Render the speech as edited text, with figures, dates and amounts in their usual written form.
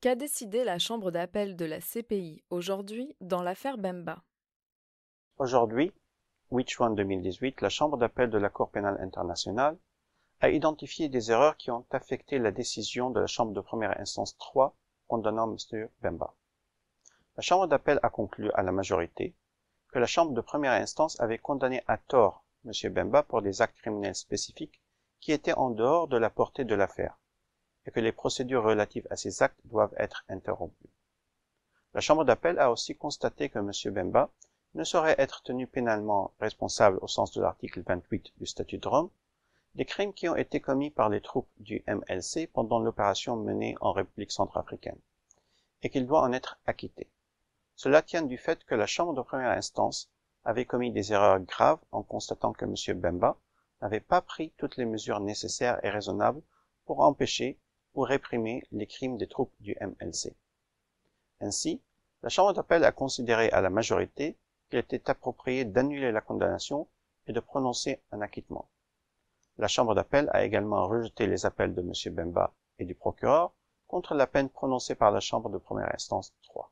Qu'a décidé la chambre d'appel de la CPI aujourd'hui dans l'affaire Bemba? Aujourd'hui, 8 juin 2018, la Chambre d'appel de la Cour pénale internationale a identifié des erreurs qui ont affecté la décision de la Chambre de première instance 3 condamnant M. Bemba. La Chambre d'appel a conclu à la majorité que la Chambre de première instance avait condamné à tort M. Bemba pour des actes criminels spécifiques qui étaient en dehors de la portée de l'affaire et que les procédures relatives à ces actes doivent être interrompues. La Chambre d'appel a aussi constaté que M. Bemba ne saurait être tenu pénalement responsable au sens de l'article 28 du Statut de Rome des crimes qui ont été commis par les troupes du MLC pendant l'opération menée en République centrafricaine, et qu'il doit en être acquitté. Cela tient du fait que la Chambre de première instance avait commis des erreurs graves en constatant que M. Bemba n'avait pas pris toutes les mesures nécessaires et raisonnables pour empêcher ou réprimer les crimes des troupes du MLC. Ainsi, la Chambre d'appel a considéré à la majorité qu'il était approprié d'annuler la condamnation et de prononcer un acquittement. La Chambre d'appel a également rejeté les appels de M. Bemba et du procureur contre la peine prononcée par la Chambre de première instance 3.